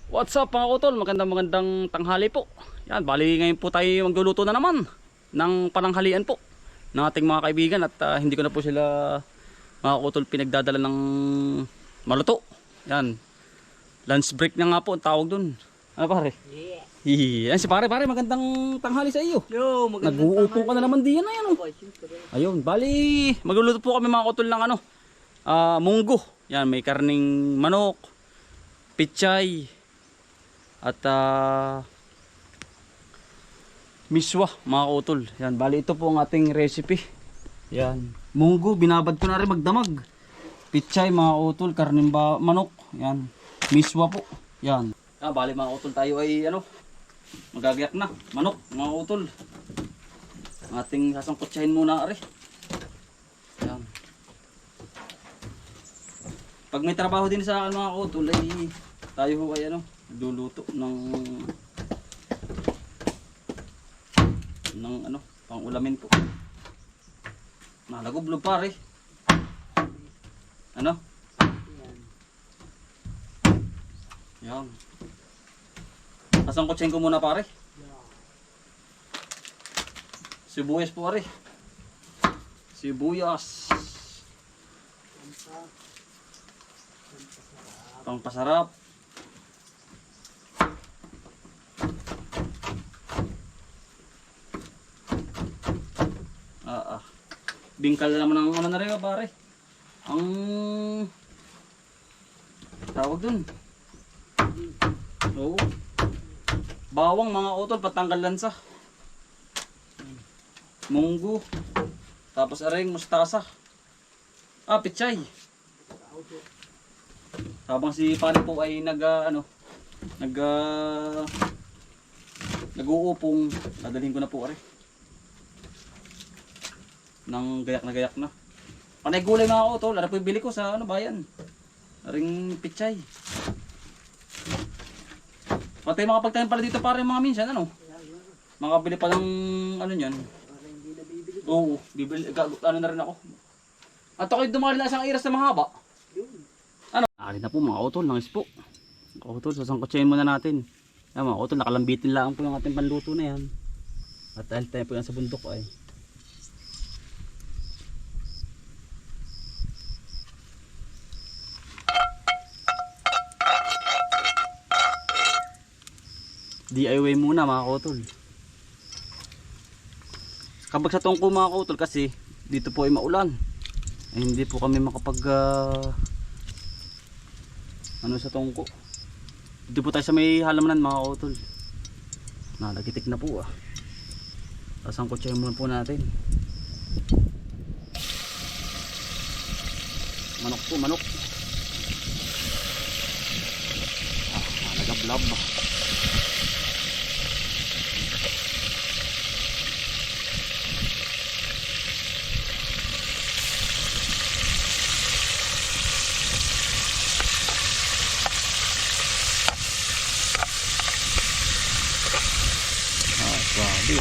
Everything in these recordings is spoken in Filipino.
What's up mga utol? Magandang tanghali po. Yan, bali ngayon po tayo magluluto na naman ng pananghalian po ng ating mga kaibigan at hindi ko na po sila mga utol pinagdadala ng maluto. Yan, lunch break na nga po ang tawag dun. Ano pare? Yeah. Yan si pare, magandang tanghali sa iyo. Yo, Nag-uupo ka na naman diyan na yan. Ayun, bali magluluto po kami mga utol ng munggo. Yan, may karning manok, pichay, at miswa mga utol. Yan, bali ito po ang ating recipe. Yan, munggo binabad ko na rin magdamag. Pichay mga utol, karning manok. Yan, miswa po. Yan. Bali mga utol, tayo ay magagayak na manok mga utol. Ating sasangkotsahin muna ari. Yan. Pag may trabaho din sa akin mga utol ay tayo ho ay luluto ng pang ulamin po. Nalagoblog pare. Yan. Sasangkotsahin ko muna pare. Sibuyas po pare. Sibuyas. Pangpasarap. Bingkal na naman ang na rin pare. Ang tawag dun. Oo. Bawang mga utol, patanggal lansa. Munggo. Tapos aring mustasa. Pichay. Habang si pare po ay nag-uupong, dadalhin ko na po ari. Nang gayak na. Panay gulay mga utol, ano po yung bili ko sa bayan. Aring pichay. Patay mga pagtanim pala dito pare mga minsan makabili pa ng niyan. Oo, bibili na rin ako. At ako'y dumali na isang iras na mahaba. Ari na po mga utol, nangis po. Mga utol, sasangkotsahin muna natin. Yan mga utol, nakalambitin lang po yung ating panluto na yan. At dahil tayo po yan sa bundok ay DIY muna mga kautol. Kapag sa tungko mga kautol kasi dito po ay maulan. Ay hindi po kami makapag sa tungko. Dito po tayo sa may halamanan mga kautol. Nalagitik na po Sasangkotsahin muna po natin. Manok po, manok. Nagablab. Grabe.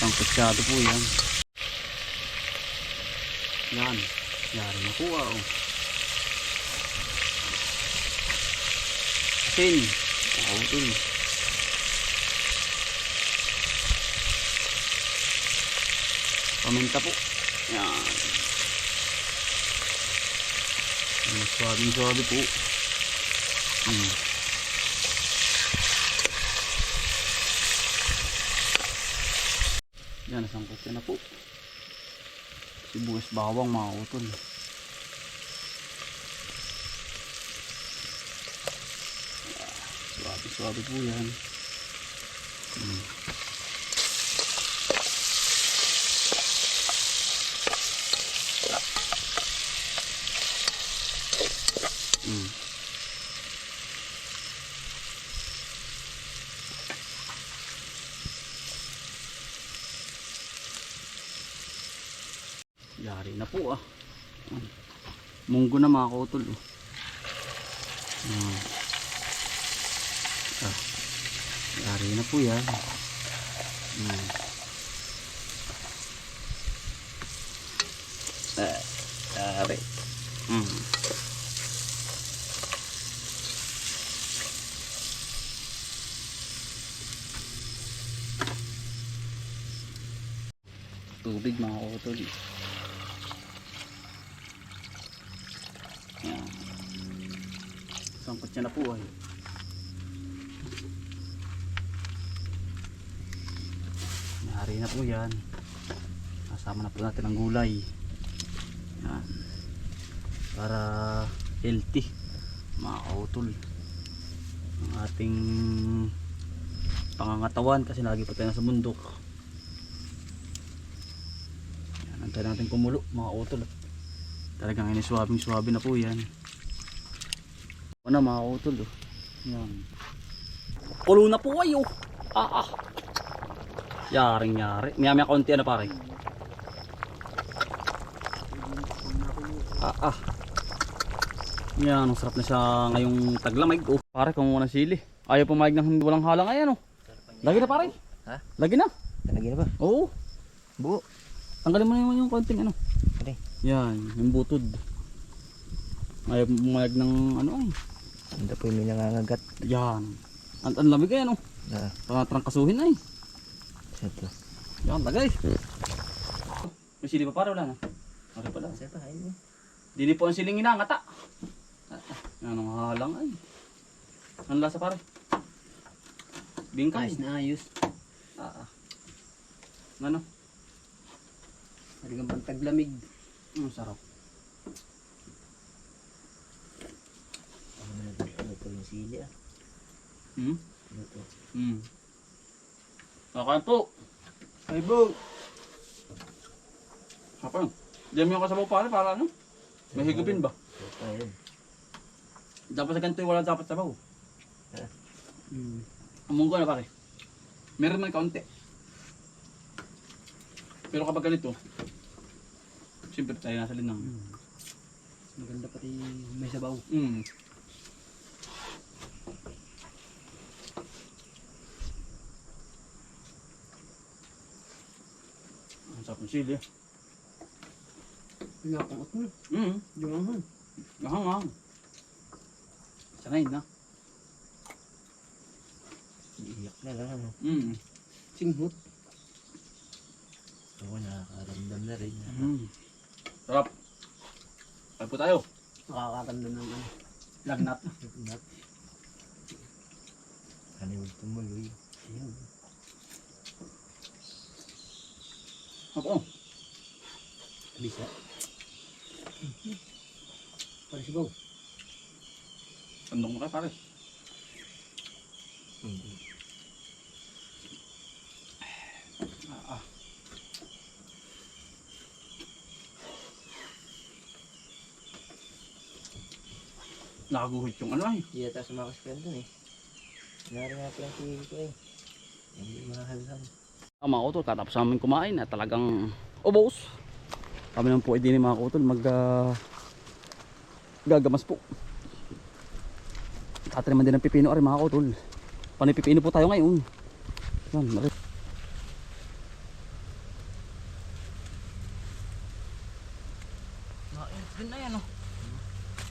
Ang kutsado po yan. Yan. Yari na po Asin. Utol. Paminta po. Yan. Suwabe po. Yan, nasangkot na po. Sibuyas bawang mga utol. Suwabe po yan. Yari na po Munggo na mga kautol Yari na po yan. pare. Tubig mga utol. Yan. Sangkot niya na po ay. Nahari na po yan. Kasama na po natin ang gulay. Yan. Para healthy mga kautol ang ating pangangatawan kasi lagi po tayo sa bundok. Yan, antay natin kumulo mga kautol. Talagang iniswabing swabe na po yan. Ano mga kautol oh. Yan. Kulo na po kayo. Yaring yari. Maya kaunti ano pare. Yan, ang sarap na siya ngayong taglamig. Oh, pare, kung muna sili. Ayaw pumayag ng hindi walang halang ayan oh. Lagi na pare. Ha? Lagi na. Lagi na ba? Oo. Buo. Tanggalin mo naman yung konting ano. Okay. Yan, yung butod. Ayaw pumayag ng ano ay. Hindi po yung nangangagat. Yan. Ang lamig ayan oh. Trangkasuhin ay. Ito. Yan, lagay. May sili pa pare wala na. Okay pala. Kasi pa, ayun. Dili po ang siling inangata. Yan ang halang ay. Ang lasa pare. Bingkay. Ayos na ayos. Ano? Talagang pantaglamig. Sarap. Ano po yung sili ah. Ano po? Kakain po. Ay bo! Kapag. Diyan mo yung kasabaw pare para ano? May higupin ba? Ayun. Dapat sa ganito wala dapat sabaw. Ang munggo na pare. Meron man kaunti. Pero kapag ganito, siyempre tayo nasa linang. Maganda pati may sabaw. Ang sarap ng sili. Pinapangot mo. Jumangan. Gahang. Sanay na. Iiyak na lang ano. Singhot. Ako nakakaramdam na rin. Sarap. Kaya po tayo. Nakakaramdam ng ano. Lagnat. Lagnat. Ano yung tumuloy? Ayun. Ako. Bisa. Pare sibaw. Tandong mo kayo pare. Nakaguhit yung ano ay. Iya tayo sumakas ka doon eh. Nari nga pala si ko eh. Hindi mahalhan. Mga kutol, katapos namin kumain at talagang ubos. Kami naman po ay din mga kutol gagamas po. Atin naman din ng pipino ay mga kutol. Panipipino po tayo ngayon. Yan, marit. Nainit din na yan oh.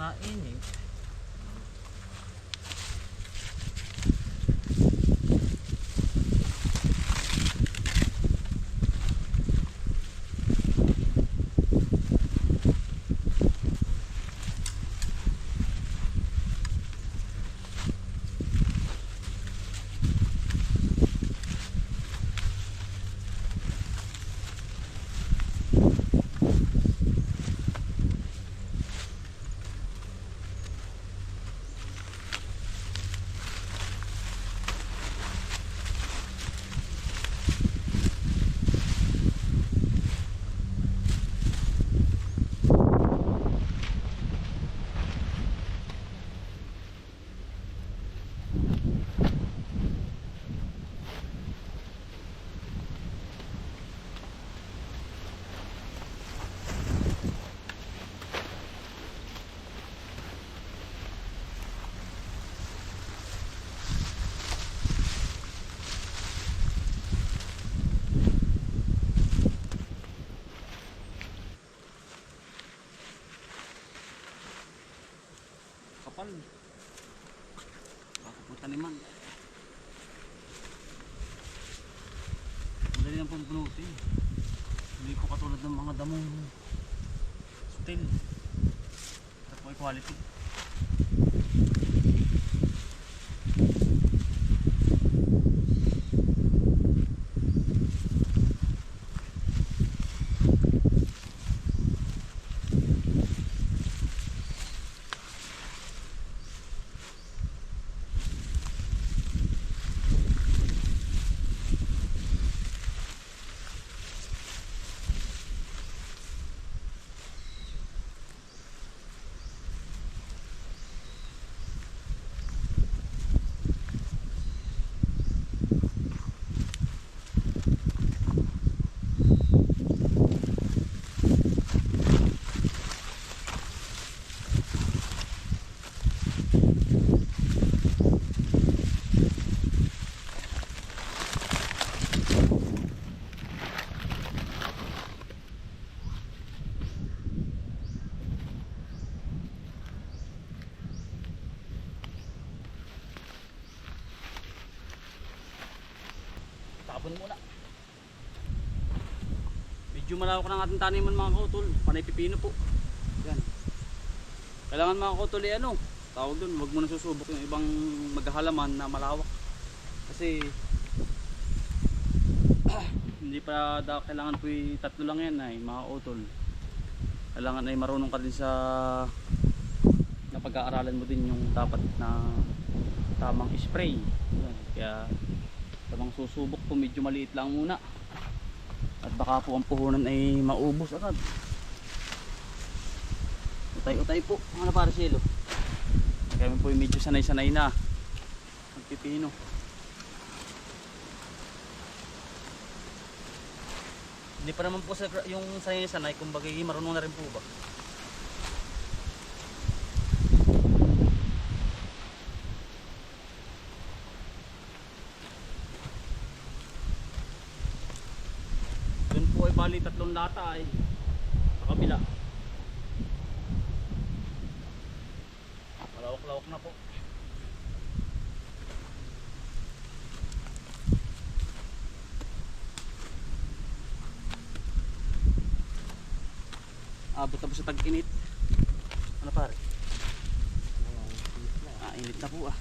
Nainit. makapal. Baka po taniman. Madali lang pong punutin. Hindi po katulad ng mga damong sutil. Ito po ay quality. Tapon muna. Medyo malawak ng ating taniman mga kautol. Panay pipino po. Yan. Kailangan mga kautol ay ano, tawag dun, huwag mo na susubok yung ibang maghahalaman na malawak. Kasi hindi pa kailangan po tatlo lang yan ay mga kautol. Kailangan ay marunong ka din sa na pag-aaralan mo din yung dapat na tamang spray. Yan. Kaya tamang susubok po, medyo maliit lang muna at baka po ang puhunan ay maubos agad. Utay-utay po mga naparisilo. Kami po medyo sanay-sanay na magpipino. Hindi pa naman po yung sanay-sanay, kumbaga marunong na rin po ba. Bali 3 lata ay sa kabila. Malawak-lawak na po. Abot na po sa tag-init. Ano pare? Init na po ah.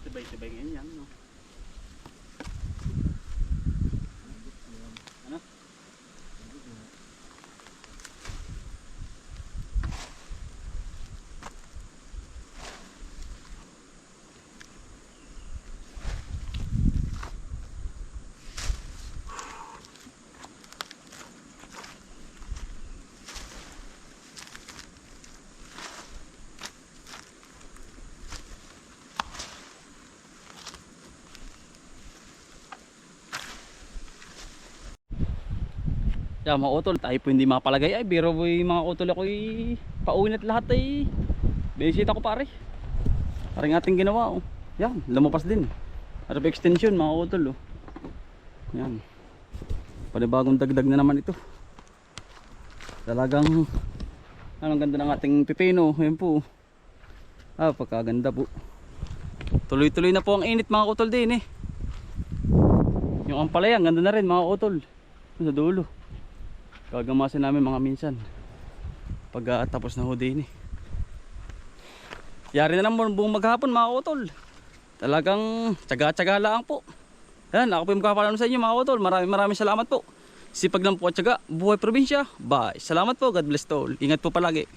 Tibay-tibay ngayon yan, no? Ano? Yeah, mga utol, tayo po hindi mapalagay ay biro po mga utol ako'y pauwi at lahat ay binisita ko pare. Parang ating ginawa oh. Yan, lumapas din. Arab extension mga utol oh. Yan. Panibagong dagdag na naman ito. Talagang anong ganda ng ating pipino. Yan po. Pagkaganda po. Tuloy-tuloy na po ang init mga utol din eh. Yung ampalaya, ganda na rin mga utol. Sa dulo. Gagamasin namin mga minsan pag tapos na ho din eh. Yari na naman buong maghapon mga utol. Talagang tsaga-tsaga lang po. Yan, ako po yung magpapaalam sa inyo mga utol. Maraming salamat po. Sipag lang po at tsaga. Buhay probinsya. Bye. Salamat po. God bless to all. Ingat po palagi.